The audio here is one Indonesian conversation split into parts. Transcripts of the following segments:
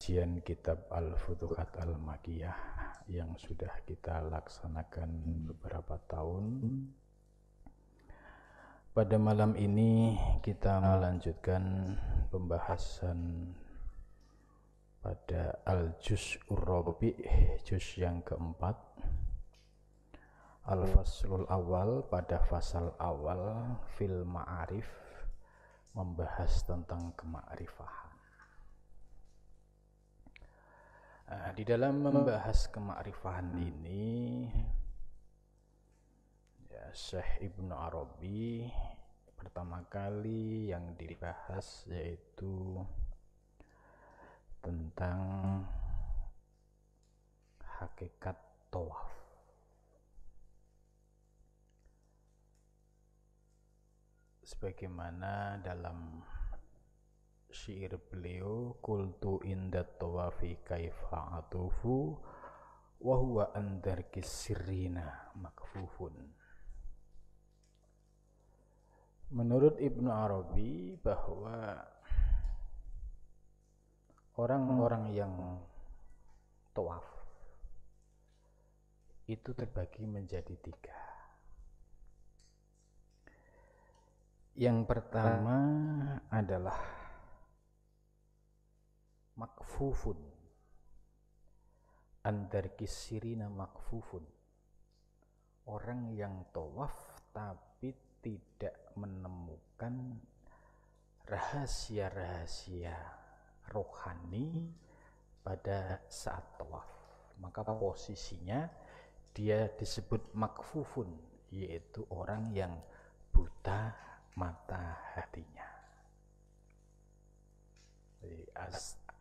Kajian kitab Al-Futuhat Al-Makkiyah yang sudah kita laksanakan beberapa tahun. Pada malam ini kita melanjutkan pembahasan pada Al-Juz'ur Rabi', juz yang keempat, Al-Faslul Awal, pada fasal awal, fil ma'arif, membahas tentang kemakrifatan. Di dalam membahas kemakrifatan ini, Syekh Ibnu Arabi pertama kali yang dibahas yaitu tentang hakikat tawaf. Sebagaimana dalam syair beliau, qultu inda tawafi kaifa atufu wa huwa andarkis sirrina makfufun. Menurut Ibnu Arabi bahwa orang-orang yang tawaf itu terbagi menjadi tiga. Yang pertama adalah makfufun, andarkis sirrina makfufun, orang yang tawaf tapi tidak menemukan rahasia-rahasia rohani pada saat tawaf, maka posisinya dia disebut makfufun, yaitu orang yang buta mata hatinya. Jadi,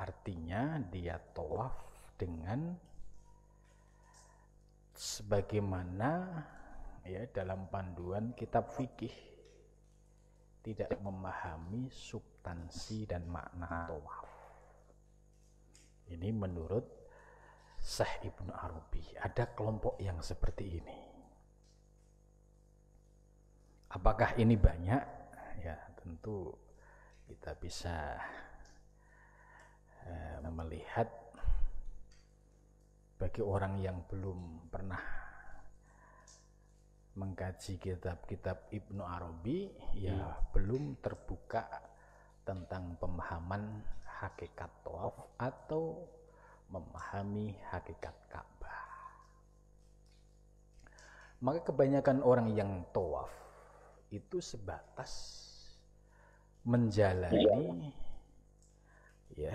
artinya dia tawaf dengan sebagaimana dalam panduan kitab fikih, tidak memahami substansi dan makna tawaf. Ini menurut Syekh Ibnu Arabi. Ada kelompok yang seperti ini. Apakah ini banyak? Ya, tentu kita bisa melihat bagi orang yang belum pernah mengkaji kitab-kitab Ibnu Arabi, ya belum terbuka tentang pemahaman hakikat tawaf atau memahami hakikat Ka'bah. Maka kebanyakan orang yang tawaf itu sebatas menjalani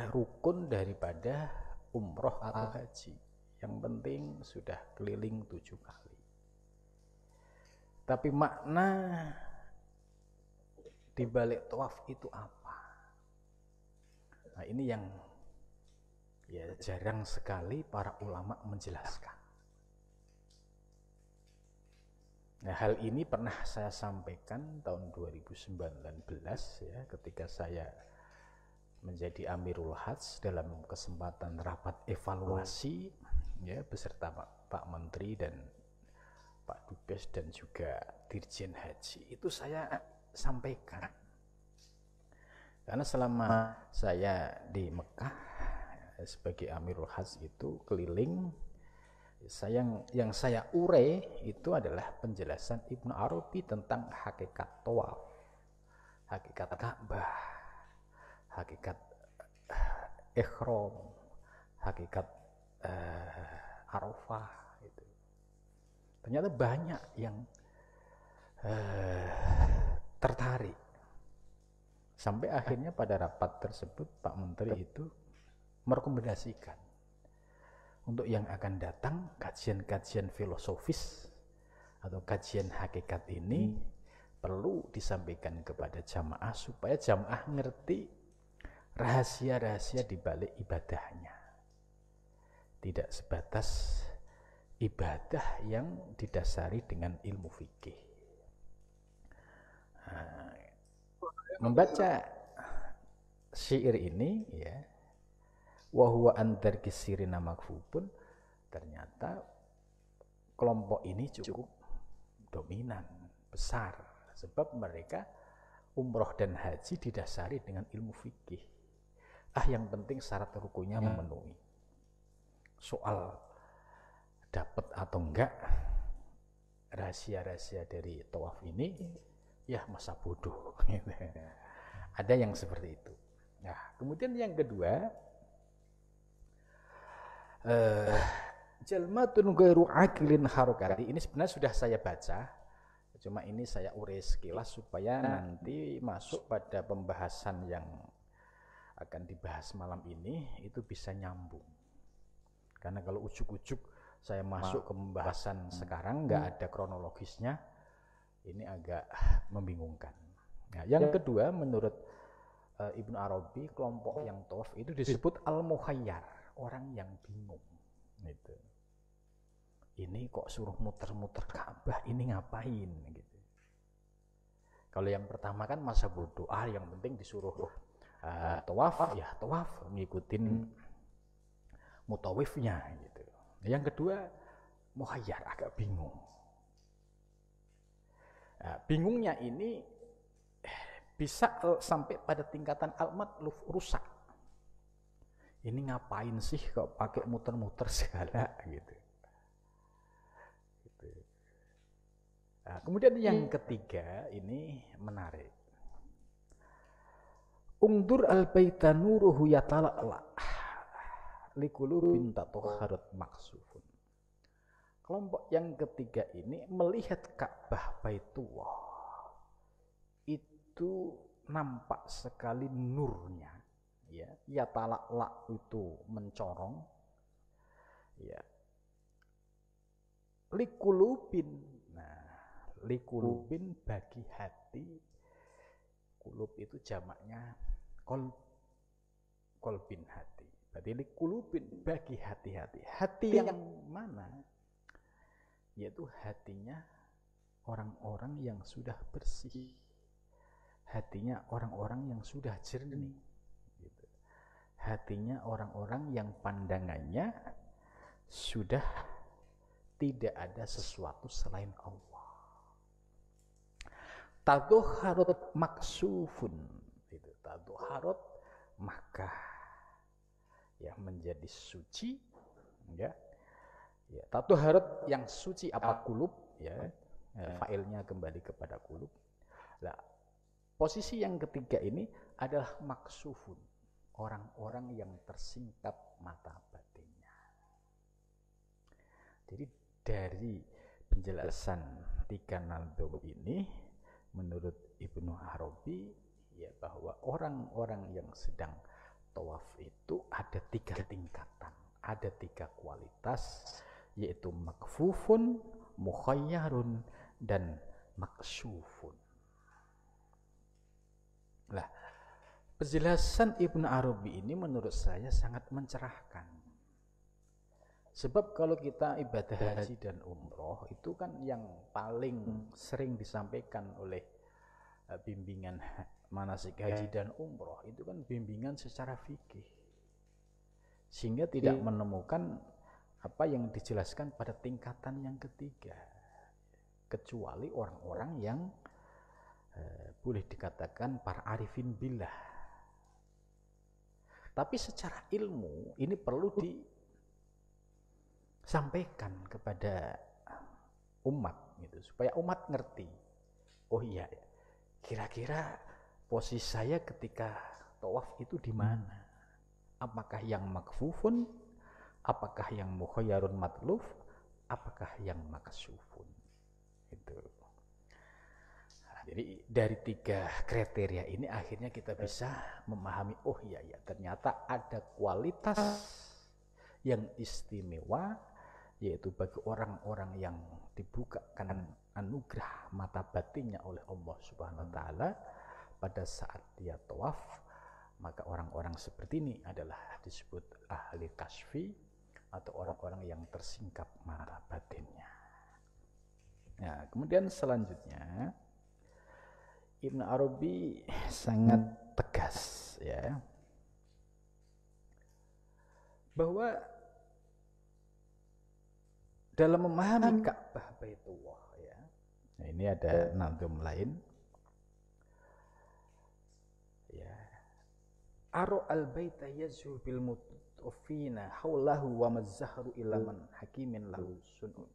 rukun daripada umroh atau haji. Yang penting sudah keliling 7 kali. Tapi makna di balik tawaf itu apa? Nah, ini yang jarang sekali para ulama menjelaskan. Nah, hal ini pernah saya sampaikan tahun 2019 ketika saya menjadi Amirul Hajj dalam kesempatan rapat evaluasi beserta Pak Menteri dan Pak Dubes dan juga Dirjen Haji. Itu saya sampaikan. Karena selama saya di Mekah sebagai Amirul Hajj itu keliling, yang saya urai itu adalah penjelasan Ibnu Arabi tentang hakikat tawaf, hakikat Ka'bah, hakikat ihram, hakikat Arafah. Itu ternyata banyak yang tertarik, sampai akhirnya pada rapat tersebut Pak Menteri itu merekomendasikan untuk yang akan datang kajian-kajian filosofis atau kajian hakikat ini perlu disampaikan kepada jamaah supaya jamaah ngerti rahasia-rahasia di balik ibadahnya. Tidak sebatas ibadah yang didasari dengan ilmu fikih. Membaca syair ini wa huwa andarkis sirrina makfufun, ternyata kelompok ini cukup dominan, besar, sebab mereka umroh dan haji didasari dengan ilmu fikih. yang penting syarat rukunya memenuhi. Soal dapat atau enggak, rahasia-rahasia dari tawaf ini ya masa bodoh. Ada yang seperti itu. Nah, kemudian yang kedua, jalmatun ghairu aqilin harokati. Ini sebenarnya sudah saya baca, cuma ini saya urai sekilas supaya nanti masuk pada pembahasan yang akan dibahas malam ini itu bisa nyambung. Karena kalau ujuk-ujuk saya masuk ke pembahasan sekarang nggak ada kronologisnya, ini agak membingungkan. Nah, yang kedua, menurut Ibnu Arabi, kelompok yang tawaf itu disebut al-mukhayyar, orang yang bingung. Gitu. Ini kok suruh muter-muter Ka'bah, ini ngapain? Gitu. Kalau yang pertama kan masa bodoh, yang penting disuruh tawaf, ya tawaf, ngikutin mutawifnya. Gitu. Yang kedua, mukhayyar, agak bingung. Nah, bingungnya ini bisa sampai pada tingkatan al-matluf, rusak. Ini ngapain sih kok pakai muter-muter segala gitu. Nah, kemudian yang ketiga ini menarik. Ungdur al-baita nuruhu yatala'la liqulubin tatahharat maksufun. Kelompok yang ketiga ini melihat Ka'bah Baitullah itu nampak sekali nurnya, ya, yatala'la itu mencorong, ya, liqulubin. Nah, liqulubin bagi hati, kulub itu jamaknya kolbin, hati. Berarti liqulubin bagi hati-hati. Hati yang mana? Yaitu hatinya orang-orang yang sudah bersih, hatinya orang-orang yang sudah jernih, gitu. Hatinya orang-orang yang pandangannya sudah tidak ada sesuatu selain Allah. Tadhuharut maksufun, itu tadhuharut, maka ya menjadi suci, ya. Ya, tadhuharut yang suci apa? Kulub, ya. Failnya kembali kepada kulub. Nah, posisi yang ketiga ini adalah maksufun, orang-orang yang tersingkap mata batinnya. Jadi dari penjelasan tiga nadhum ini, menurut Ibnu Arabi, ya, bahwa orang-orang yang sedang tawaf itu ada 3 tingkatan, ada 3 kualitas, yaitu makfufun, mukhayyarun, dan maksufun. Nah, penjelasan Ibnu Arabi ini menurut saya sangat mencerahkan. Sebab kalau kita ibadah haji dan umroh itu kan yang paling sering disampaikan oleh bimbingan manasik haji dan umroh itu kan bimbingan secara fikih, sehingga tidak menemukan apa yang dijelaskan pada tingkatan yang ketiga, kecuali orang-orang yang boleh dikatakan para arifin billah. Tapi secara ilmu ini perlu disampaikan kepada umat, gitu, supaya umat ngerti. Oh iya, kira-kira posisi saya ketika tawaf itu di mana? Apakah yang makfufun? Apakah yang mukhayyarun matluf? Apakah yang maksufun? Itu. Nah, jadi dari 3 kriteria ini akhirnya kita bisa memahami, oh iya, ternyata ada kualitas yang istimewa, yaitu bagi orang-orang yang dibukakan anugerah mata batinnya oleh Allah Subhanahu wa taala pada saat dia tawaf, maka orang-orang seperti ini adalah disebut ahli kasfi atau orang-orang yang tersingkap mata batinnya. Nah, kemudian selanjutnya Ibnu Arabi sangat tegas, ya, bahwa dalam memahami Ka'bah Baitullah, ya. Nah, ini ada nadhum lain. Ya. aro al-baita yazhu bil mutafina haulahu wa mazzaharu ilaman hakimin lahu sunun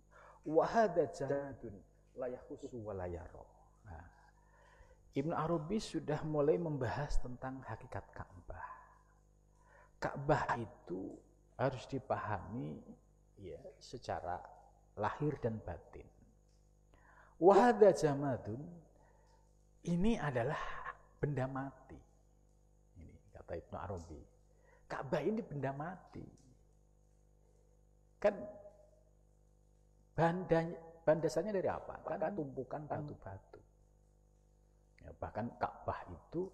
wa hadha jadun la yakhussu wa la yara. Nah, Ibnu Arabi sudah mulai membahas tentang hakikat Ka'bah. Ka'bah itu harus dipahami ya secara lahir dan batin. Wa hadza jamadun, ini adalah benda mati. Ini kata Ibnu Arabi. Ka'bah ini benda mati. Kan bahan dasarnya dari apa? Kan tumpukan batu-batu. Ya, bahkan Ka'bah itu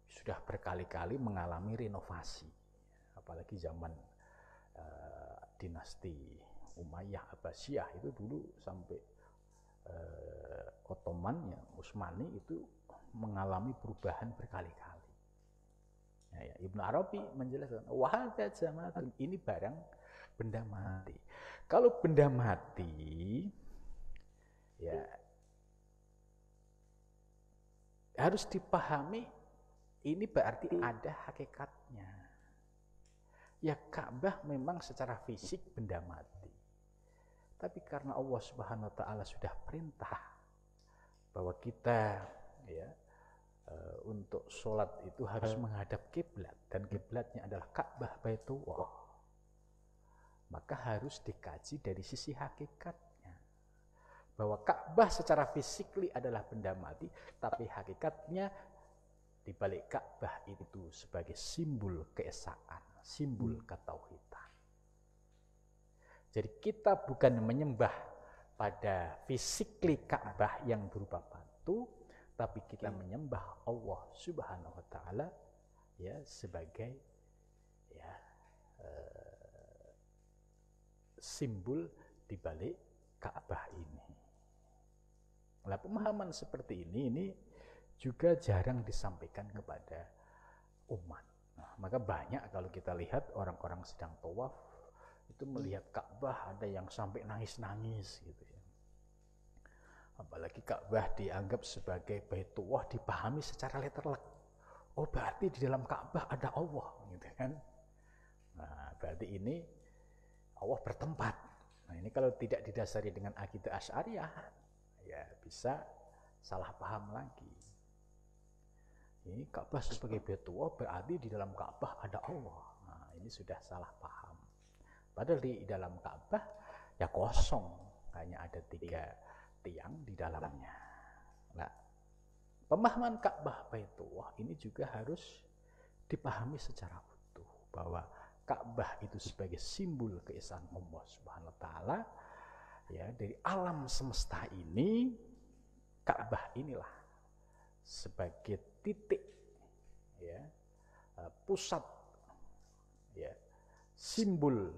sudah berkali-kali mengalami renovasi, apalagi zaman dinasti Umayyah Abbasiyah itu dulu sampai Ottoman ya Utsmani itu mengalami perubahan berkali-kali. Ya, Ibnu Arabi menjelaskan wahada jamatun, ini barang benda mati. Kalau benda mati ya harus dipahami ini berarti ada hakikatnya. Ya Ka'bah memang secara fisik benda mati. Tapi karena Allah Subhanahu wa taala sudah perintah bahwa kita ya untuk sholat itu harus menghadap kiblat dan kiblatnya adalah Ka'bah Baitullah. Maka harus dikaji dari sisi hakikatnya. Bahwa Ka'bah secara fisikly adalah benda mati, tapi hakikatnya di balik Ka'bah itu sebagai simbol keesaan, simbol ketauhidan. Jadi kita bukan menyembah pada fisikly Ka'bah yang berupa batu, tapi kita menyembah Allah Subhanahu wa taala ya sebagai ya simbol di balik Ka'bah ini. Nah, pemahaman seperti ini juga jarang disampaikan kepada umat. Nah, maka banyak kalau kita lihat orang-orang sedang tawaf itu melihat Ka'bah ada yang sampai nangis-nangis gitu ya. Apalagi Ka'bah dianggap sebagai Baitullah dipahami secara letterlek. Oh, berarti di dalam Ka'bah ada Allah gitu kan. Nah, berarti ini Allah bertempat. Nah, ini kalau tidak didasari dengan akidah Asy'ariyah ya bisa salah paham lagi. Ini Ka'bah sebagai Baitullah berarti di dalam Ka'bah ada Allah. Nah, ini sudah salah paham. Padahal di dalam Ka'bah ya kosong, hanya ada 3 tiang di dalamnya. Nah, pemahaman Ka'bah Baitullah ini juga harus dipahami secara utuh bahwa Ka'bah itu sebagai simbol keesaan Allah Subhanahu wa taala. Ya, dari alam semesta ini Ka'bah inilah sebagai titik ya, pusat ya, simbol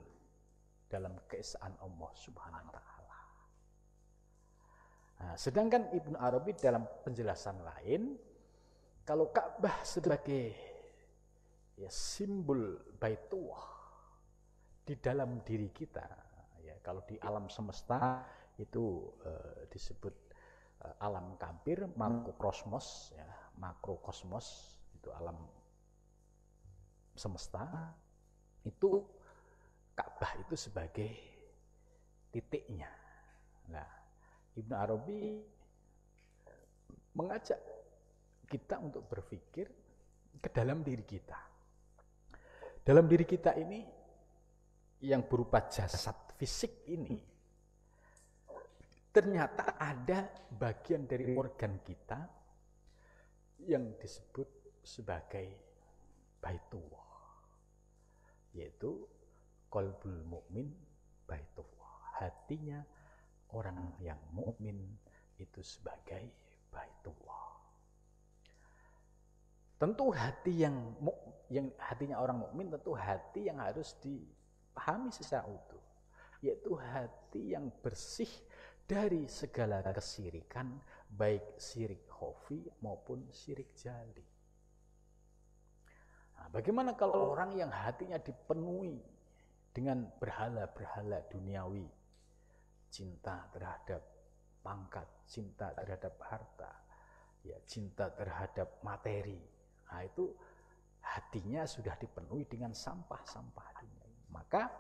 dalam keesaan Allah Subhanahu wa taala. Nah, sedangkan Ibnu Arabi dalam penjelasan lain kalau Ka'bah sebagai ya simbol Baitullah di dalam diri kita ya, kalau di alam semesta itu disebut alam kabir, makrokosmos ya, makrokosmos itu alam semesta, itu Ka'bah itu sebagai titiknya. Nah, Ibnu Arabi mengajak kita untuk berpikir ke dalam diri kita. Dalam diri kita ini yang berupa jasad fisik ini ternyata ada bagian dari organ kita yang disebut sebagai Baitullah, yaitu qalbul mukmin Baitullah, hatinya orang yang mukmin itu sebagai Baitullah. Tentu hati yang hatinya orang mukmin tentu hati yang harus dipahami secara utuh, yaitu hati yang bersih dari segala kesirikan, baik syirik khafi maupun syirik jali. Nah, bagaimana kalau orang yang hatinya dipenuhi dengan berhala-berhala duniawi, cinta terhadap pangkat, cinta terhadap harta, ya cinta terhadap materi. Nah, itu hatinya sudah dipenuhi dengan sampah-sampah dunia. Maka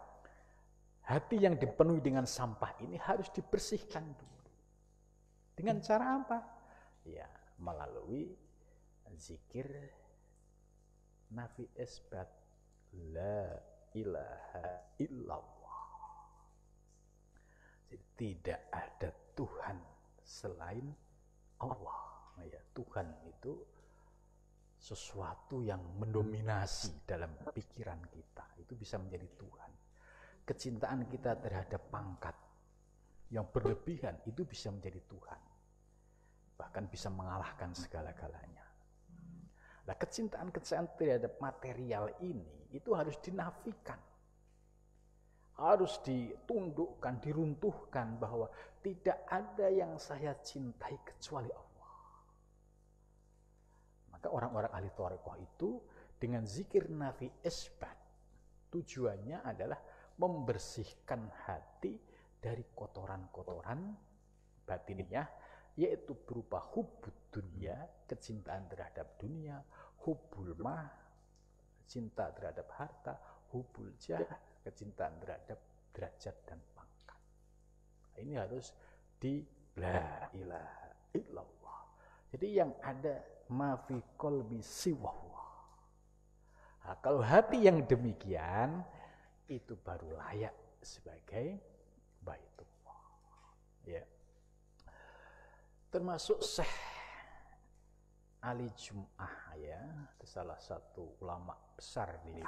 hati yang dipenuhi dengan sampah ini harus dibersihkan dulu. Dengan cara apa? Ya, melalui zikir nafi isbat la ilaha illallah. Jadi tidak ada Tuhan selain Allah. Ya, Tuhan itu sesuatu yang mendominasi dalam pikiran kita. Itu bisa menjadi Tuhan. Kecintaan kita terhadap pangkat yang berlebihan itu bisa menjadi Tuhan. Bahkan bisa mengalahkan segala-galanya. Nah, kecintaan terhadap material ini itu harus dinafikan. Harus ditundukkan, diruntuhkan bahwa tidak ada yang saya cintai kecuali Allah. Maka orang-orang ahli thariqah itu dengan zikir nafi isbat tujuannya adalah membersihkan hati dari kotoran-kotoran batiniyah, yaitu berupa hubbud dunia, kecintaan terhadap dunia, hubbul mah, cinta terhadap harta, hubbul jah, kecintaan terhadap derajat dan pangkat. Ini harus di la ilaha illallah. Jadi yang ada ma fi qalbi siwallah. Nah, kalau hati yang demikian itu baru layak sebagai baitullah. Ya. Termasuk Syekh Ali Jum'ah, ya, salah satu ulama besar di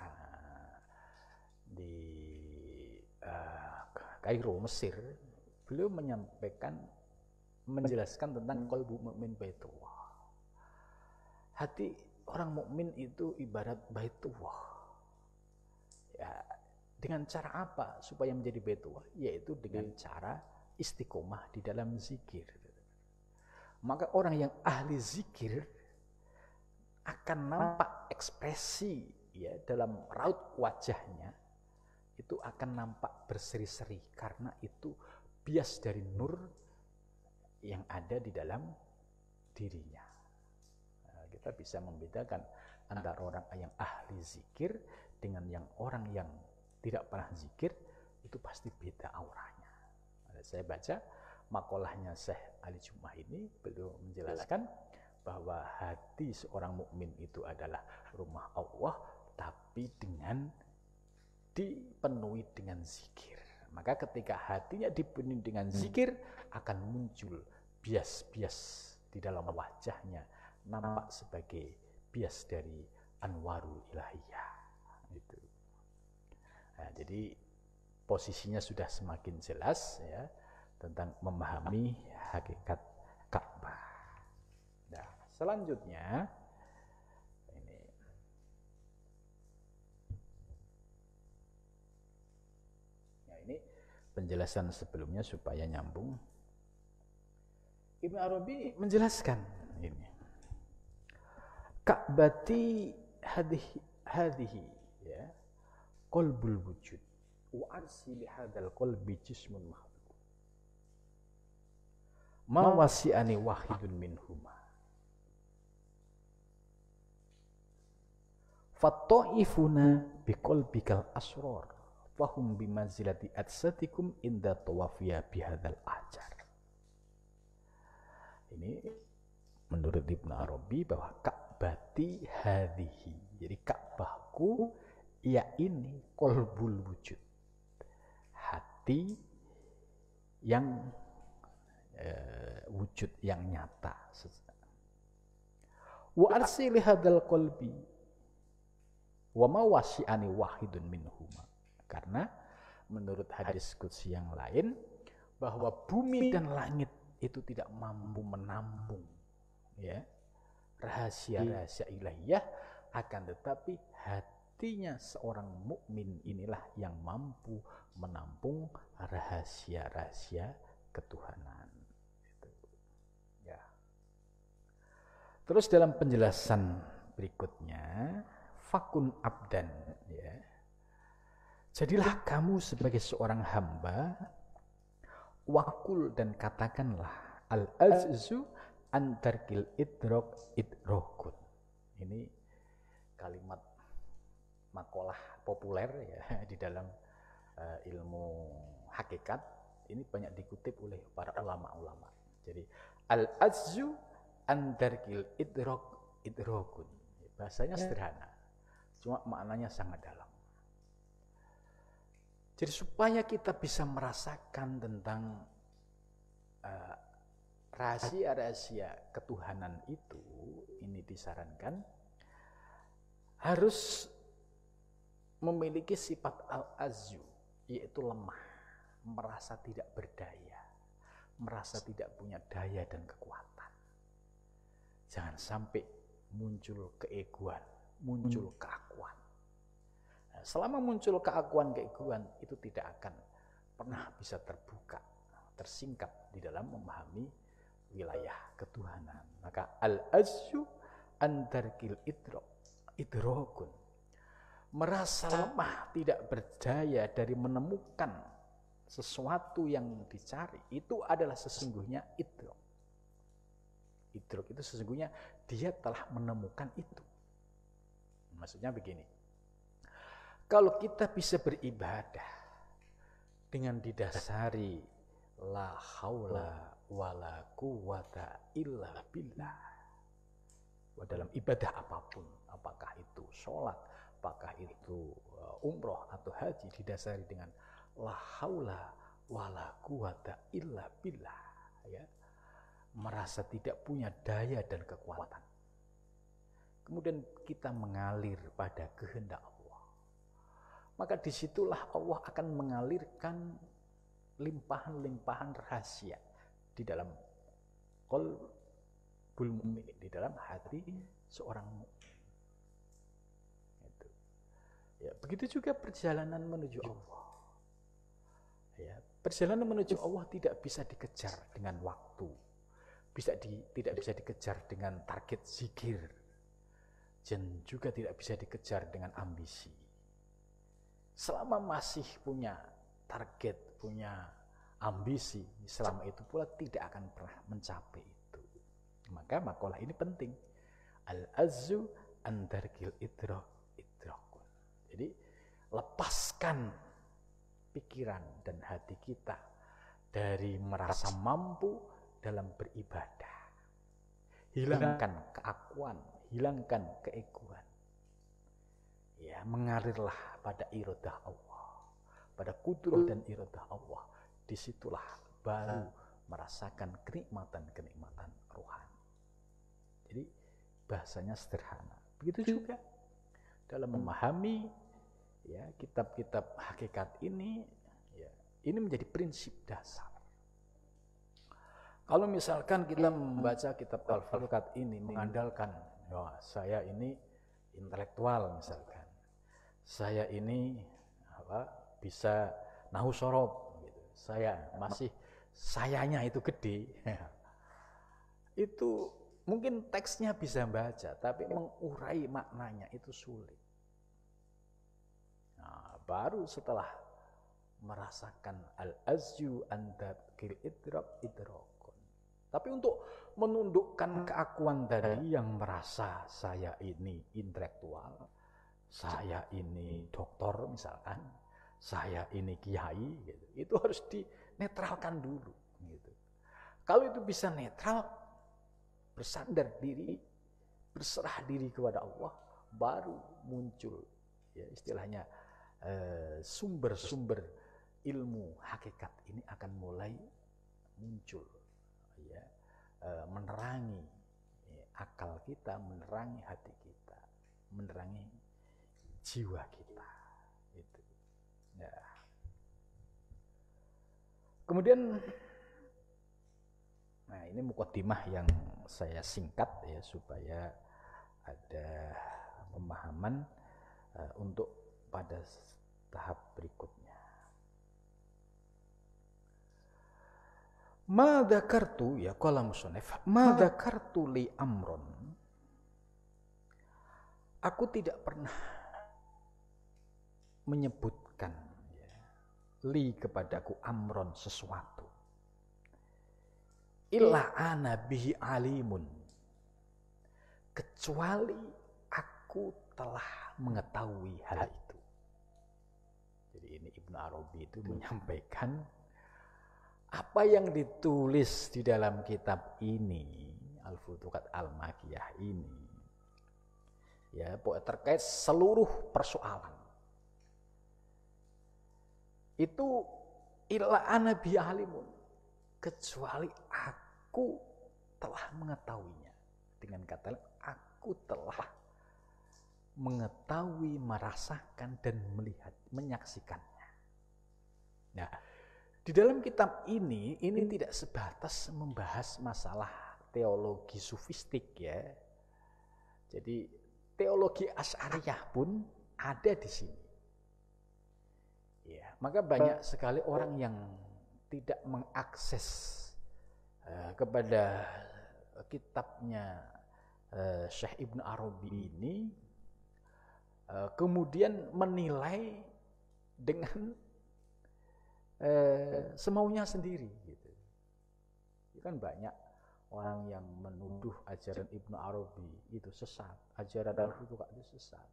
Kairo, Mesir. Beliau menjelaskan tentang qalbu mukmin baitullah. Hati orang mukmin itu ibarat baitullah. Ya, dengan cara apa supaya menjadi baitullah? Yaitu dengan cara istiqomah di dalam zikir. Maka orang yang ahli zikir akan nampak ekspresi, ya, dalam raut wajahnya itu akan nampak berseri-seri karena itu bias dari nur yang ada di dalam dirinya. Nah, kita bisa membedakan antara orang yang ahli zikir dengan orang yang tidak pernah zikir, itu pasti beda auranya. Saya baca makolahnya Syekh Ali Jum'ah ini, beliau menjelaskan bahwa hati seorang mukmin itu adalah rumah Allah, tapi dipenuhi dengan zikir. Maka ketika hatinya dipenuhi dengan zikir, akan muncul bias-bias di dalam wajahnya, nampak sebagai bias dari anwarul ilahiyah. Itu. Nah, jadi posisinya sudah semakin jelas, ya, tentang memahami hakikat Ka'bah. Nah, selanjutnya ini penjelasan sebelumnya supaya nyambung. Ibnu Arabi menjelaskan ini. Ka'bati hadhihi, ya, qalbul wujud wa arsi li hadzal qalbi jismun makhluq. Ma wasi'ani wahidun minhuma. Fattaifuna biqalbikal asrar fahum bimanzilati atsatikum inda tawafiya bihadzal ajar. Ini menurut Ibnu Arabi bahwa Ka'bati hadhihi, jadi Ka'bahku ya ini qalbul wujud, hati yang wujud yang nyata. Wa arsil hadzal qalbi wa ma wasi'ani wahidun minhuma, karena menurut hadis qudsi yang lain bahwa bumi dan langit itu tidak mampu menampung, ya, rahasia-rahasia ilahiyah, akan tetapi hatinya seorang mukmin inilah yang mampu menampung rahasia-rahasia ketuhanan. Ya. Terus dalam penjelasan berikutnya, fakun abdan, ya, jadilah kamu sebagai seorang hamba, wakul, dan katakanlah al-azzu antarkil idrok idrokun. Ini kalimat makalah populer ya di dalam ilmu hakikat ini banyak dikutip oleh para ulama-ulama. Jadi al-azzu andarkil idrokun. Bahasanya sederhana, cuma maknanya sangat dalam. Jadi supaya kita bisa merasakan tentang rahasia-rahasia ketuhanan itu, ini disarankan harus memiliki sifat al-azzu, yaitu lemah, merasa tidak berdaya, merasa tidak punya daya dan kekuatan. Jangan sampai muncul keegoan, muncul keakuan. Nah, selama muncul keakuan, keegoan, itu tidak akan pernah bisa terbuka, tersingkap di dalam memahami wilayah ketuhanan. Maka al-azzu andarkil idrokun, merasa lemah, tidak berdaya dari menemukan sesuatu yang dicari, itu adalah sesungguhnya idrok. Idrok itu sesungguhnya dia telah menemukan itu. Maksudnya begini, kalau kita bisa beribadah dengan didasari la haula wala quwata illa billah, dalam ibadah apapun, apakah itu sholat, apakah itu umroh atau haji, didasari dengan la haula wala quwata illa billah, ya, merasa tidak punya daya dan kekuatan. Kemudian kita mengalir pada kehendak Allah, maka disitulah Allah akan mengalirkan limpahan-limpahan rahasia di dalam qalbul mu'min, di dalam hati seorang mukmin. Itu. Ya, begitu juga perjalanan menuju Allah. Ya, perjalanan menuju Allah tidak bisa dikejar dengan waktu, tidak bisa dikejar dengan target zikir, dan juga tidak bisa dikejar dengan ambisi. Selama masih punya target, punya ambisi, selama itu pula tidak akan pernah mencapai itu. Maka makalah ini penting. Al-azzu andarkil idrokun. Jadi lepaskan pikiran dan hati kita dari merasa mampu dalam beribadah. Hilangkan keakuan, hilangkan keegoan. Ya, mengalirlah pada iradah Allah, pada kudrah dan iradah Allah. Disitulah baru merasakan kenikmatan-kenikmatan rohani. Jadi bahasanya sederhana. Begitu juga dalam memahami ya kitab-kitab hakikat ini, ya, ini menjadi prinsip dasar. Kalau misalkan kita membaca kitab Al-Futuhat ini mengandalkan, ya, saya ini intelektual misalkan, saya ini bisa nahu sorob, gitu. Sayanya itu gede, itu mungkin teksnya bisa baca, tapi mengurai maknanya itu sulit. Nah, baru setelah merasakan al-azyu andakil idrokun. Tapi untuk menundukkan keakuan tadi yang merasa saya ini intelektual, saya ini doktor misalkan, saya ini kiai, gitu. Itu harus dinetralkan dulu. Gitu. Kalau itu bisa netral, bersandar diri, berserah diri kepada Allah, baru muncul, ya, istilahnya sumber-sumber ilmu hakikat ini akan mulai muncul, ya, menerangi akal kita, menerangi hati kita, menerangi jiwa kita. Itu. Ya. Kemudian, nah ini muqaddimah yang saya singkat ya supaya ada pemahaman untuk pada tahap berikutnya. Ma dzakartu, ya qala musannif, ma dzakartu li amron. Aku tidak pernah menyebutkan, ya, li kepadaku amron sesuatu. Illa ana bihi alimun. Kecuali aku telah mengetahui hal itu. Jadi ini Ibnu Arabi itu menyampaikan apa yang ditulis di dalam kitab ini, Al-Futuhat Al-Makkiyah ini, ya, terkait seluruh persoalan. Itu illa ana bi alimun, kecuali aku telah mengetahuinya. Dengan kata lain, aku telah mengetahui, merasakan dan melihat, menyaksikannya. Nah, di dalam kitab ini tidak sebatas membahas masalah teologi sufistik ya. Jadi teologi Asy'ariyah pun ada di sini. Ya, maka banyak sekali orang yang tidak mengakses kepada kitabnya Syekh Ibnu Arabi ini, kemudian menilai dengan semaunya sendiri gitu. Kan banyak orang yang menuduh ajaran Ibnu Arabi itu sesat, ajaran Al-Futuhat itu sesat.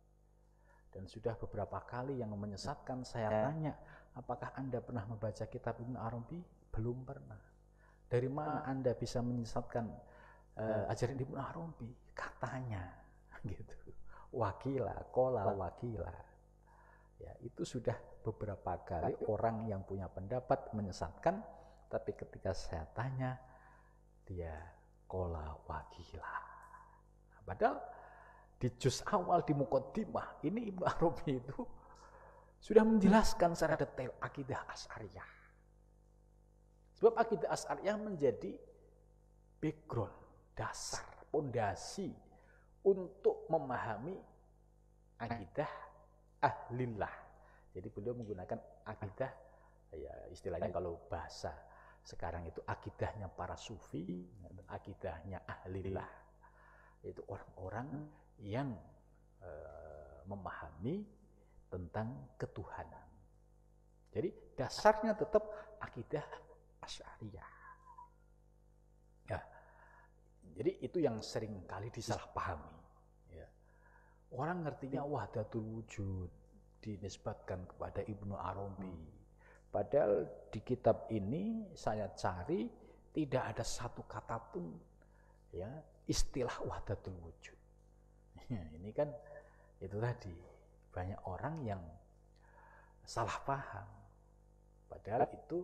Dan sudah beberapa kali yang menyesatkan saya tanya, apakah Anda pernah membaca kitab Ibnu Arabi? Belum pernah. Dari mana Anda bisa menyesatkan ajaran Ibnu Arabi? Katanya gitu. Wakila, kola wakila. Ya, itu sudah beberapa kali orang yang punya pendapat menyesatkan, tapi ketika saya tanya, dia kola wakila. Padahal di juz awal di Muqaddimah ini Ibnu Arabi itu sudah menjelaskan secara detail akidah Asy'ariyah. Sebab akidah Asy'ariyah menjadi background, dasar, pondasi untuk memahami akidah ahlillah. Jadi beliau menggunakan akidah, ya istilahnya kalau bahasa sekarang itu akidahnya para sufi, akidahnya ahlillah. Itu orang-orang yang memahami tentang ketuhanan. Jadi dasarnya tetap akidah Asy'ariyah. Ya, jadi itu yang sering kali disalahpahami. Ya. Orang ngertinya wahdatul wujud dinisbatkan kepada Ibnu Arabi. Padahal di kitab ini saya cari tidak ada satu kata pun ya istilah wahdatul wujud. Ya, ini kan itu tadi banyak orang yang salah paham. Padahal itu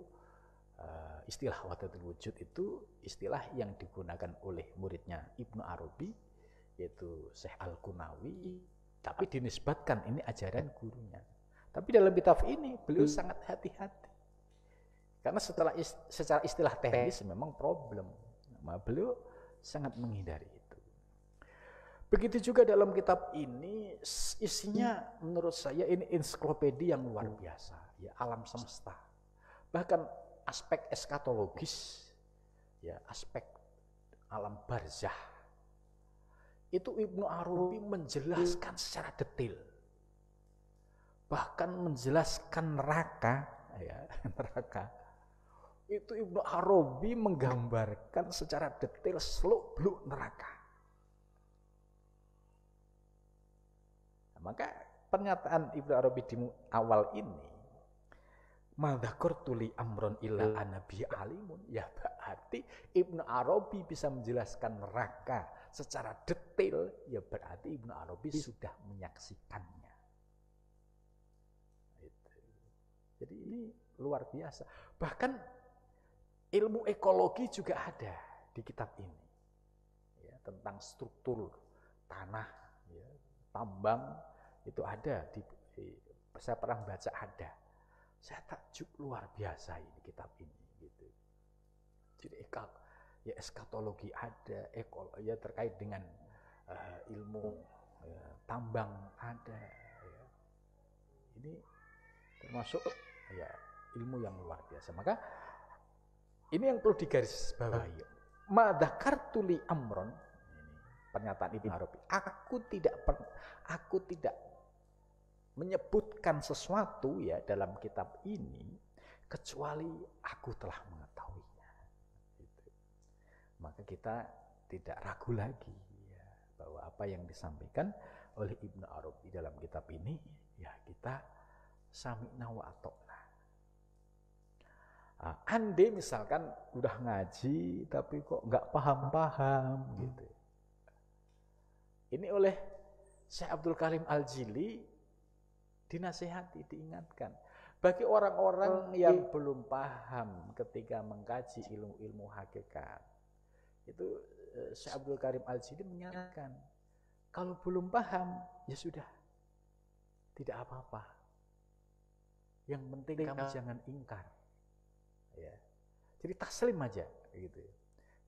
istilah wahdatul wujud itu istilah yang digunakan oleh muridnya Ibnu Arabi yaitu Syekh Al-Qunawi, tapi dinisbatkan ini ajaran gurunya. Tapi dalam kitab ini beliau sangat hati-hati. Karena secara istilah teknis memang problem. Nah, beliau sangat menghindari itu. Begitu juga dalam kitab ini isinya menurut saya ini ensiklopedia yang luar biasa, ya alam semesta. Bahkan aspek eskatologis, ya aspek alam barzah. Itu Ibnu Arabi menjelaskan secara detail. Bahkan menjelaskan neraka, ya, neraka. Itu Ibnu Arabi menggambarkan secara detail seluk-beluk neraka. Nah, maka pernyataan Ibnu Arabi di awal ini, madzakartu li amron illa ana bi alimun, ya berarti Ibnu Arabi bisa menjelaskan neraka secara detail, ya berarti Ibnu Arabi sudah menyaksikannya. Jadi ini luar biasa. Bahkan ilmu ekologi juga ada di kitab ini, ya, tentang struktur tanah, ya, tambang itu ada saya pernah baca ada. Saya takjub luar biasa ini kitab ini. Gitu. Jadi ya eskatologi ada, ya terkait dengan ilmu ya, tambang ada. Ya. Ini termasuk ya ilmu yang luar biasa. Maka ini yang perlu digarisbawahi. Madzakartu li amron, ini pernyataan Ibnu Arabi. Aku tidak menyebutkan sesuatu ya dalam kitab ini kecuali aku telah mengetahuinya. Gitu. Maka kita tidak ragu lagi ya, bahwa apa yang disampaikan oleh Ibnu Arabi dalam kitab sami'na wa ata'na. Andai misalkan udah ngaji tapi kok nggak paham-paham gitu. Ini oleh Syekh Abdul Karim Al-Jili dinasihati, diingatkan. Bagi orang-orang yang belum paham ketika mengkaji ilmu-ilmu hakikat, itu Syekh Abdul Karim Al-Jili mengingatkan, kalau belum paham, ya sudah, tidak apa-apa. Yang penting kamu jangan ingkar. Ya. Jadi taslim aja gitu.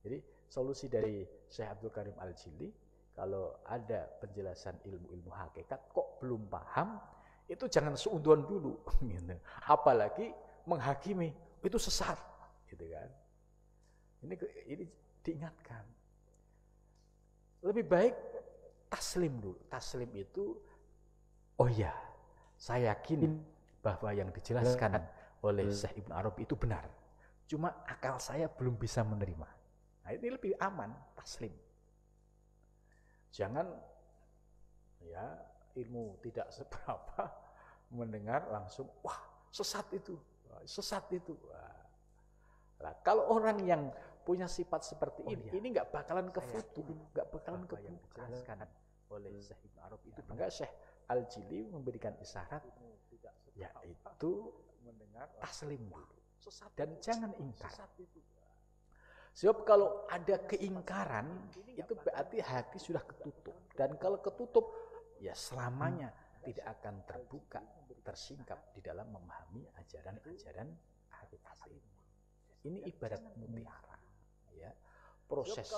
Jadi solusi dari Syekh Abdul Karim Al-Jili, kalau ada penjelasan ilmu-ilmu hakikat kok belum paham, itu jangan seunduan dulu gitu. Apalagi menghakimi itu sesat gitu kan. Ini diingatkan. Lebih baik taslim dulu. Taslim itu, oh ya, saya yakin bahwa yang dijelaskan oleh Syekh Ibnu Arabi itu benar. Cuma akal saya belum bisa menerima. Nah, ini lebih aman, taslim. Jangan ya ilmu tidak seberapa mendengar langsung, wah sesat itu. Nah, kalau orang yang punya sifat seperti ini nggak bakalan kefutuh, nggak bakalan kebukaan oleh Syekh Ibnu Arabi itu. Maka Syekh Al-Jili memberikan isyarat, yaitu taslim dulu dan jangan ingkar. Sebab kalau ada keingkaran itu berarti hati sudah ketutup, dan kalau ketutup ya selamanya tidak akan terbuka, tersingkap di dalam memahami ajaran-ajaran hakikat ini. Ini ibarat mutiara, ya. Proses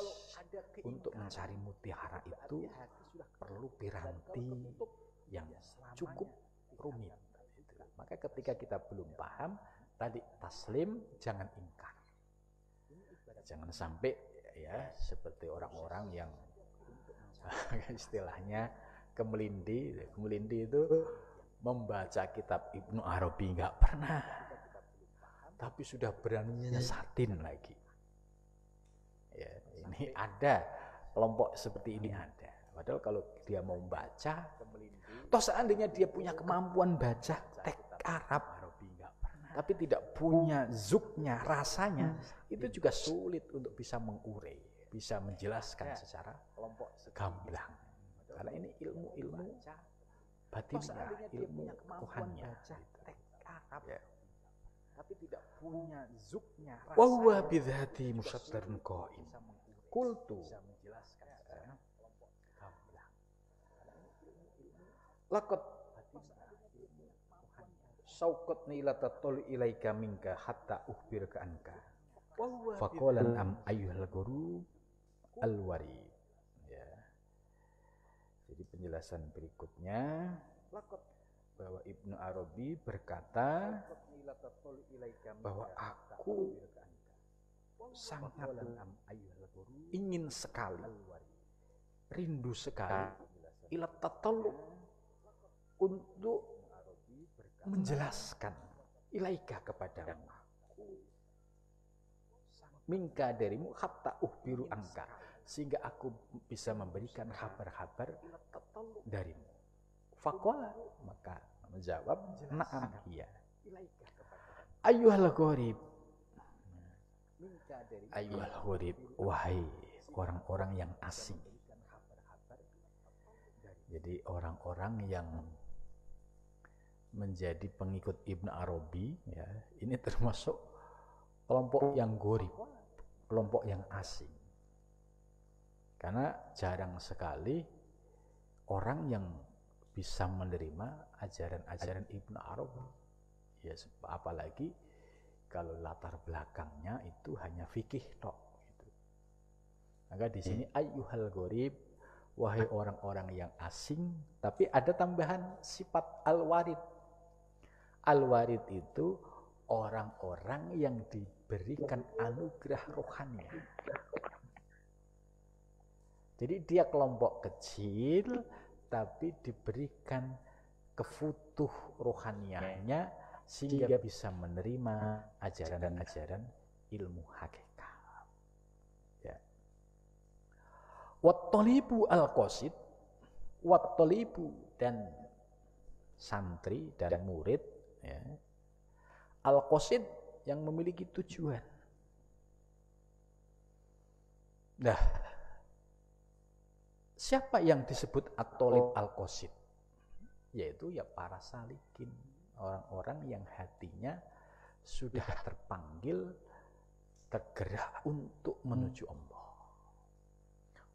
untuk mencari mutiara itu perlu piranti yang cukup rumit. Maka ketika kita belum paham, tadi taslim, jangan ingkar. Jangan sampai ya seperti orang-orang yang istilahnya kemelindi. Kemelindi itu membaca kitab Ibnu Arabi nggak pernah, tapi sudah berani nyesatin lagi. Ya, ini ada kelompok seperti ini ada. Padahal kalau dia mau baca, toh seandainya dia punya kemampuan baca teks Arab, tapi tidak punya zuknya, rasanya, itu juga sulit untuk bisa mengurai, bisa menjelaskan secara gamblang. Karena ini ilmu-ilmu batinnya, ilmu Tuhannya. Ya. Tapi tidak punya zuknya, rasanya. Wa huwa bidzati musaddarun qaim. Qultu. Laqad sauqatni la tatul ilaika minka hatta ukhbirka anka. Faqalan am ayyuhal guru al-wari. Ya. Jadi penjelasan berikutnya bahwa Ibnu Arabi berkata bahwa aku sangat ingin sekali, rindu sekali ila tatallu, untuk menjelaskan ilaika kepadamu, minka darimu, hatta uhbiru angka, sehingga aku bisa memberikan kabar-kabar darimu. Faqala, maka menjawab, na'am, iya. Ayyuhal gharib, ayyuhal gharib, wahai orang-orang yang asing. Jadi orang-orang yang menjadi pengikut Ibnu Arabi, ya, ini termasuk kelompok yang gharib, kelompok yang asing. Karena jarang sekali orang yang bisa menerima ajaran-ajaran Ibnu Arabi. Ya, apalagi kalau latar belakangnya itu hanya fikih tok gitu. Maka di sini ayyuhal gharib, wahai orang-orang yang asing, tapi ada tambahan sifat al-warid. Al-warid itu orang-orang yang diberikan anugerah rohani. Jadi dia kelompok kecil tapi diberikan kefutuh rohanianya sehingga bisa menerima ajaran-ajaran ilmu hakikat. Ya. Wat-thalibu al-qasid, wat-thalibu dan santri dan murid ya. Al-qasid yang memiliki tujuan. Nah, siapa yang disebut at-thalib al-qasid? Yaitu ya para salikin, orang-orang yang hatinya sudah terpanggil, tergerak untuk menuju Allah.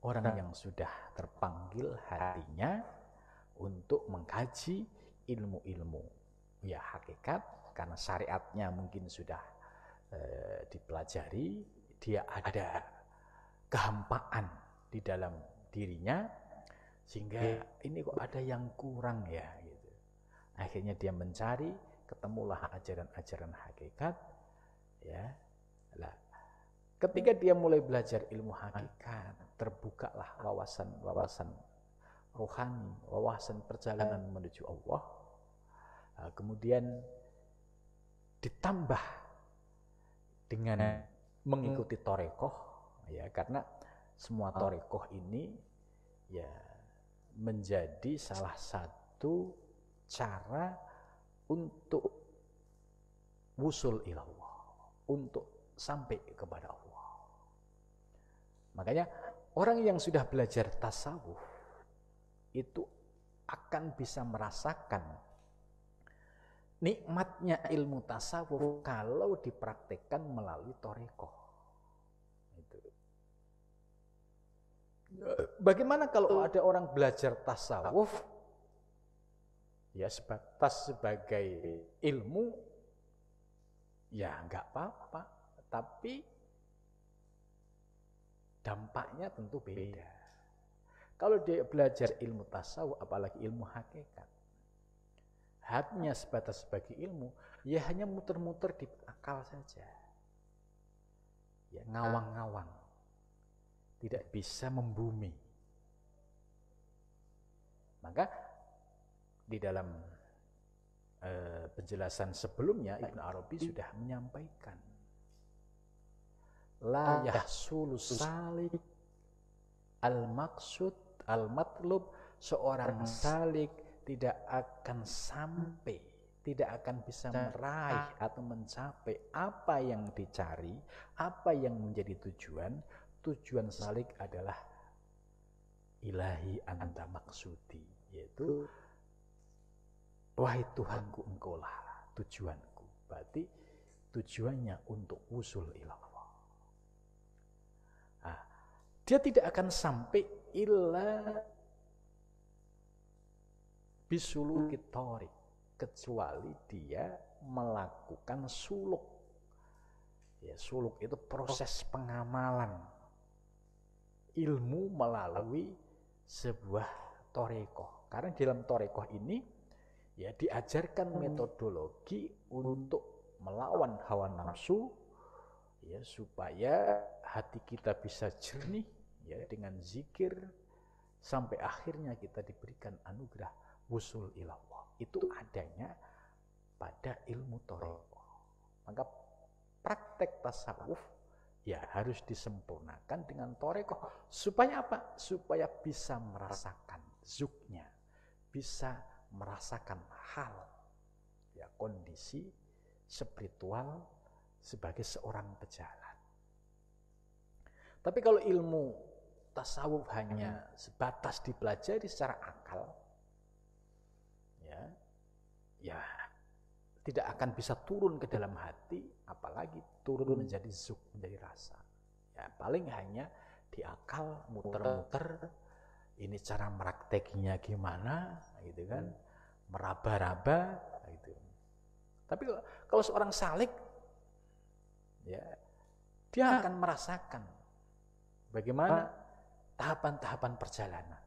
Orang yang sudah terpanggil hatinya untuk mengkaji ilmu-ilmu ya hakikat, karena syariatnya mungkin sudah dipelajari, dia ada kehampaan di dalam dirinya, sehingga ini kok ada yang kurang ya gitu. Akhirnya dia mencari, ketemulah ajaran-ajaran hakikat ya. Lah, ketika dia mulai belajar ilmu hakikat, terbukalah wawasan-wawasan rohani, wawasan perjalanan menuju Allah. Nah, kemudian ditambah dengan mengikuti thariqah ya, karena semua thariqah ini ya menjadi salah satu cara untuk wusul ilallah, untuk sampai kepada Allah. Makanya orang yang sudah belajar tasawuf itu akan bisa merasakan nikmatnya ilmu tasawuf kalau dipraktikkan melalui thariqah. Bagaimana kalau ada orang belajar tasawuf ya sebatas sebagai ilmu, ya nggak apa-apa, tapi dampaknya tentu beda. Kalau dia belajar ilmu tasawuf, apalagi ilmu hakikat, hatinya sebatas sebagai ilmu, ya hanya muter-muter di akal saja, ya ngawang-ngawang, tidak bisa membumi. Maka di dalam penjelasan sebelumnya Ibnu Arabi sudah menyampaikan, la yahsulu salik al-maqsud al-matlub, seorang salik tidak akan sampai, tidak akan bisa meraih atau mencapai apa yang dicari, apa yang menjadi tujuan. Tujuan salik adalah ilahi anta maksudi, yaitu wahai Tuhanku, engkaulah tujuanku. Berarti tujuannya untuk wusul ilallah. Nah, dia tidak akan sampai illa bisuluki thariq, kecuali dia melakukan suluk. Ya, suluk itu proses pengamalan ilmu melalui sebuah thariqah. Karena di dalam thariqah ini ya diajarkan metodologi untuk melawan hawa nafsu ya, supaya hati kita bisa jernih ya dengan zikir, sampai akhirnya kita diberikan anugerah wusul ilallah. Itu adanya pada ilmu thariqah. Maka praktek tasawuf ya harus disempurnakan dengan thariqah. Supaya apa? Supaya bisa merasakan zuknya, bisa merasakan hal ya, kondisi spiritual sebagai seorang pejalan. Tapi kalau ilmu tasawuf hanya sebatas dipelajari secara akal, ya tidak akan bisa turun ke dalam hati, apalagi turun menjadi zuk, menjadi rasa. Ya paling hanya di akal muter-muter, ini cara merakteknya gimana, gitu kan, meraba-raba, gitu. Tapi kalau seorang salik, ya dia akan merasakan bagaimana tahapan-tahapan perjalanan.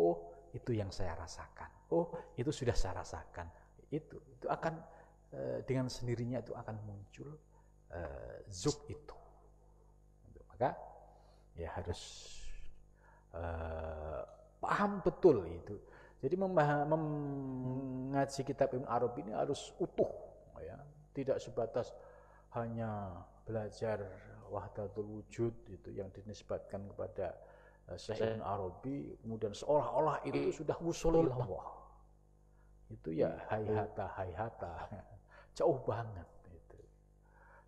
Oh, itu yang saya rasakan. Oh, itu sudah saya rasakan. Itu akan dengan sendirinya itu akan muncul zuk itu. Maka ya harus paham betul itu. Jadi mengaji kitab Ibnu Arabi ini harus utuh ya, tidak sebatas hanya belajar wahdatul wujud itu yang dinisbatkan kepada Syekh Ibnu Arabi, kemudian seolah-olah itu sudah wusul ilallah. itu ya hayhata, jauh banget itu.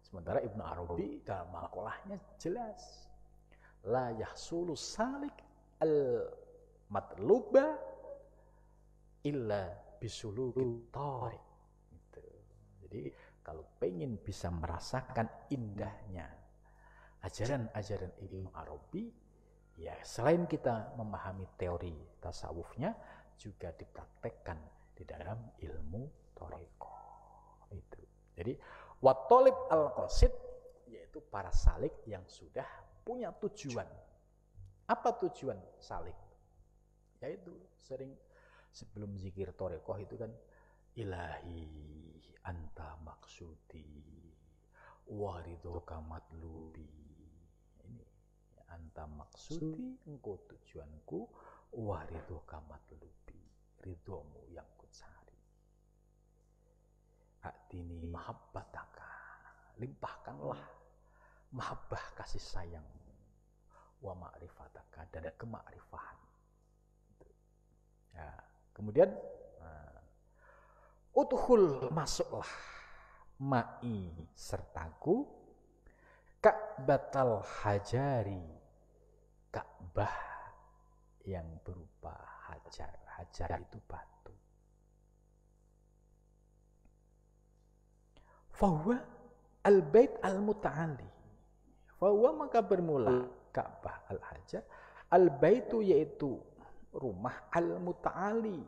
Sementara Ibnu Arabi dalam maqalahnya jelas, la yahsulu salik al matluba illa bisuluki thariq. Gitu. Jadi kalau pengen bisa merasakan indahnya ajaran-ajaran Ibnu Arabi, ya selain kita memahami teori tasawufnya, juga dipraktekkan di dalam ilmu thariqah itu. Jadi watolib al-qasid, yaitu para salik yang sudah punya tujuan. Apa tujuan salik? Yaitu sering sebelum zikir thariqah itu kan, ilahi anta maksudi waridoka matlubi. Ini anta maksudi, engkau tujuanku, waridoka matlubi, ridhomu yang kucari. Atini mahabbataka, limpahkanlah mahabbah kasih sayangmu, wa ma'rifataka, dan kema'rifahan. Ya, kemudian udkhul, masuklah, ma'i, sertaku, Ka'batal hajari, Ka'bah yang berupa hajar. Hajar itu batu. Fahuwa al-bait al-muta'ali, fahuwa, maka bermula Ka'bah al-hajar, al-baitu, yaitu rumah, al-muta'ali,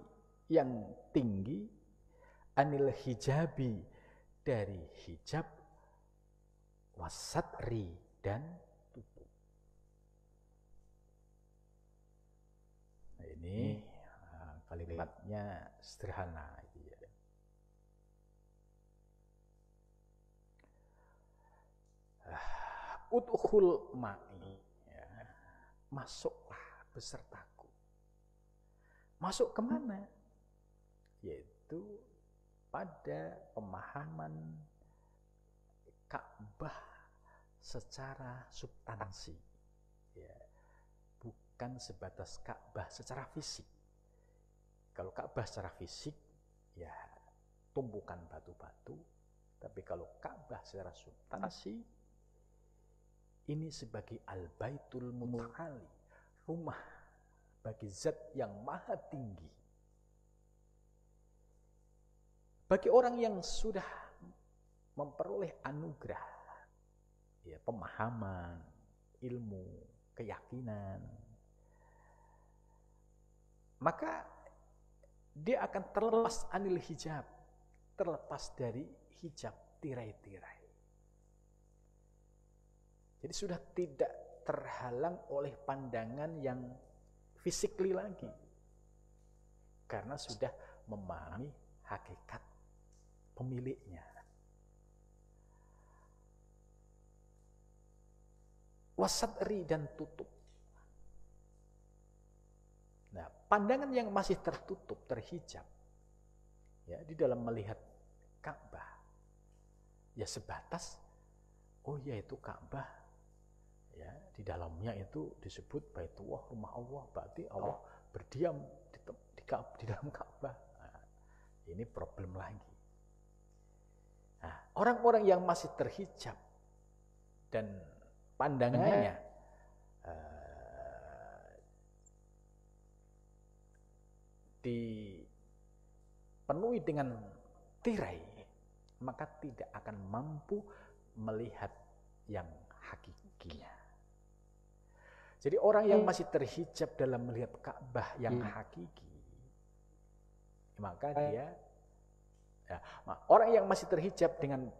yang tinggi, anil hijabi, dari hijab, wasatri, dan tutup. Nah, ini kalimatnya sederhana. Udkhul ma'i, ya, masuklah besertaku. Masuk kemana? Yaitu pada pemahaman Ka'bah secara substansi, ya, bukan sebatas Ka'bah secara fisik. Kalau Ka'bah secara fisik, ya tumpukan batu-batu. Tapi kalau Ka'bah secara substansi, ini sebagai al-baitul muta'ali, rumah bagi zat yang maha tinggi. Bagi orang yang sudah memperoleh anugerah, ya, pemahaman, ilmu, keyakinan, maka dia akan terlepas anil hijab, terlepas dari hijab, tirai-tirai. Jadi sudah tidak terhalang oleh pandangan yang physically lagi, karena sudah memahami hakikat pemiliknya. Wasatri, dan tutup. Nah, pandangan yang masih tertutup, terhijab, ya, di dalam melihat Ka'bah, ya sebatas, oh ya itu Ka'bah, ya, di dalamnya itu disebut Baitullah, rumah Allah, berarti Allah berdiam di dalam Ka'bah. Nah, ini problem lagi. Nah, orang-orang yang masih terhijab dan pandangannya dipenuhi dengan tirai, maka tidak akan mampu melihat yang hakikinya. Jadi orang yang masih terhijab dalam melihat Ka'bah yang hakiki, maka dia, ya, orang yang masih terhijab dengan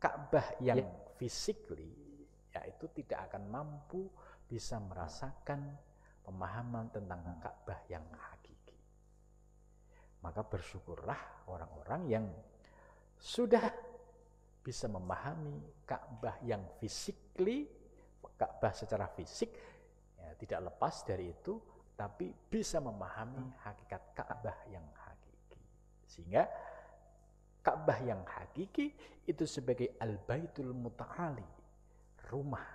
Ka'bah yang physically, ya, itu tidak akan mampu bisa merasakan pemahaman tentang Ka'bah yang hakiki. Maka bersyukurlah orang-orang yang sudah bisa memahami Ka'bah yang physically, Ka'bah secara fisik, ya, tidak lepas dari itu, tapi bisa memahami hakikat Ka'bah yang hakiki. Sehingga Ka'bah yang hakiki itu sebagai al-baitul muta'ali, rumah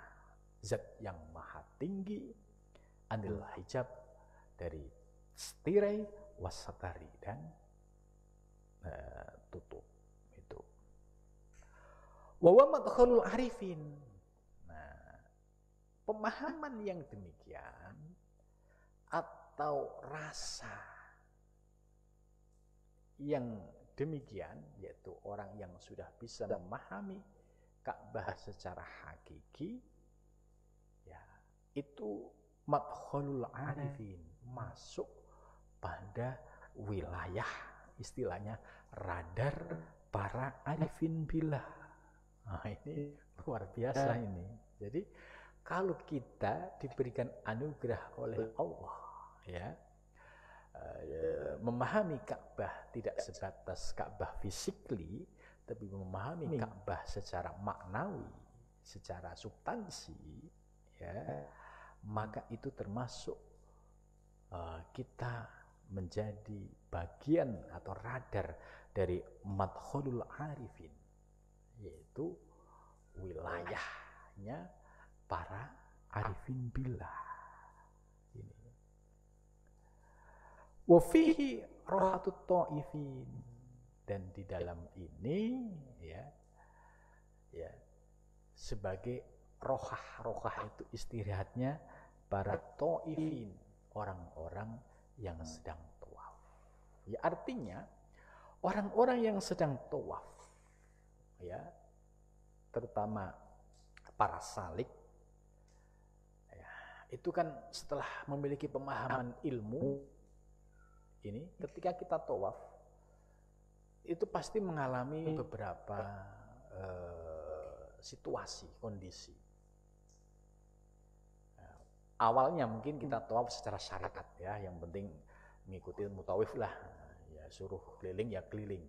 zat yang maha tinggi, anil hijab, dari tirai, wasatari, dan tutup. Itu. Wa huwa madkhalul arifin. Nah, pemahaman yang demikian atau rasa yang demikian, yaitu orang yang sudah bisa memahami Ka'bah secara hakiki, ya, itu madkhalul arifin, masuk pada wilayah, istilahnya radar para arifin billah. Nah, ini luar biasa ini. Jadi kalau kita diberikan anugerah oleh Allah, ya, memahami Ka'bah tidak sebatas Ka'bah physically, tapi memahami Ka'bah secara maknawi, secara substansi, ya, maka itu termasuk kita menjadi bagian atau radar dari madkhalul arifin, yaitu wilayahnya para arifin billah. Ini. Wa fihi rahatut ta'ifin, dan di dalam ini ya sebagai rohah itu istirahatnya para ta'ifin, orang-orang yang sedang tawaf. Ya, artinya orang-orang yang sedang tawaf, ya, terutama para salik, ya, itu kan setelah memiliki pemahaman ilmu ini, ketika kita tawaf itu pasti mengalami beberapa situasi, kondisi. Awalnya mungkin kita tawaf secara syariat, ya, yang penting mengikuti mutawif lah, ya, suruh keliling ya keliling.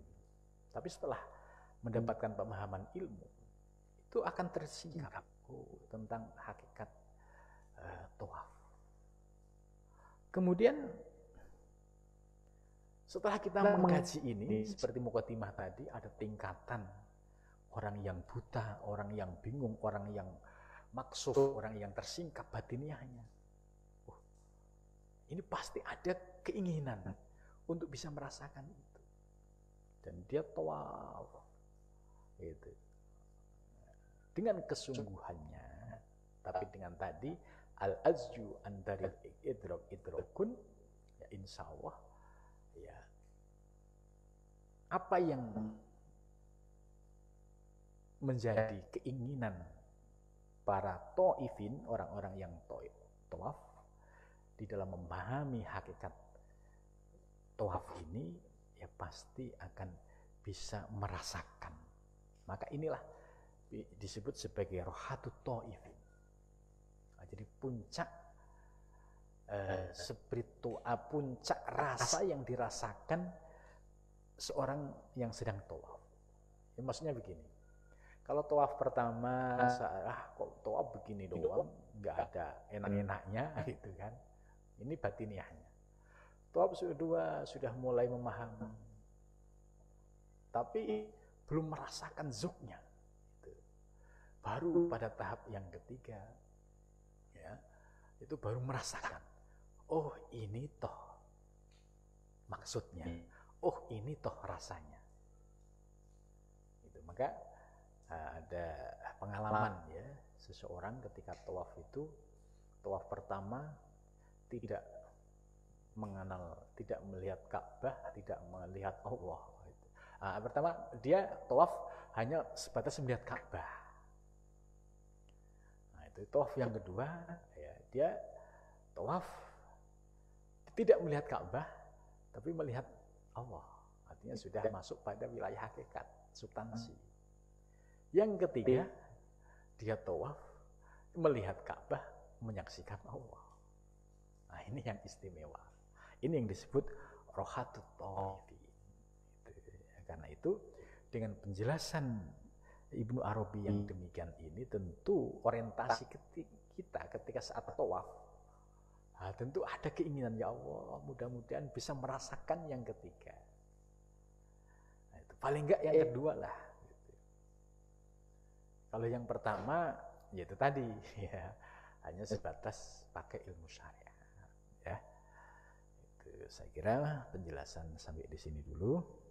Tapi setelah mendapatkan pemahaman ilmu, itu akan tersingkap tentang hakikat tawaf. Kemudian setelah kita mengkaji ini, seperti mukadimah tadi, ada tingkatan orang yang buta, orang yang bingung, orang yang maksuf, orang yang tersingkap batiniahnya. Ini pasti ada keinginan untuk bisa merasakan itu. Dan dia tawaf. Gitu. Dengan kesungguhannya, tapi dengan tadi al-azju andaril idrakun, ya, insya Allah, ya, apa yang menjadi keinginan para ta'ifin, orang-orang yang tawaf, di dalam memahami hakikat tawaf ini, ya pasti akan bisa merasakan. Maka inilah disebut sebagai rohatut ta'ifin. Nah, jadi puncak puncak rasa yang dirasakan seorang yang sedang tawaf. Ya, maksudnya begini, kalau tawaf pertama, kok tawaf begini doang, nggak ada enak-enaknya, gitu kan? Ini batiniahnya. Tawaf kedua sudah mulai memahami, tapi belum merasakan zuknya. Gitu. Baru pada tahap yang ketiga, ya, itu baru merasakan. Oh, ini toh maksudnya. Oh, ini toh rasanya. Itu. Maka ada pengalaman, ya, seseorang ketika tawaf itu, tawaf pertama tidak mengenal, tidak melihat Ka'bah, tidak melihat Allah. Pertama dia tawaf hanya sebatas melihat Ka'bah. Nah, itu tawaf yang kedua, ya, dia tawaf tidak melihat Ka'bah, tapi melihat Allah. Artinya sudah masuk pada wilayah hakikat, substansi. Yang ketiga, dia tawaf melihat Ka'bah, menyaksikan Allah. Nah, ini yang istimewa. Ini yang disebut rohatut ta'ifin. Karena itu, dengan penjelasan Ibnu Arabi yang demikian ini, tentu orientasi kita ketika saat tawaf, tentu ada keinginan, ya Allah, mudah-mudahan bisa merasakan yang ketiga. Nah, itu paling enggak yang kedua lah. Gitu. Kalau yang pertama, yaitu tadi, ya, hanya sebatas pakai ilmu syariat. Ya, itu saya kira penjelasan sampai di sini dulu.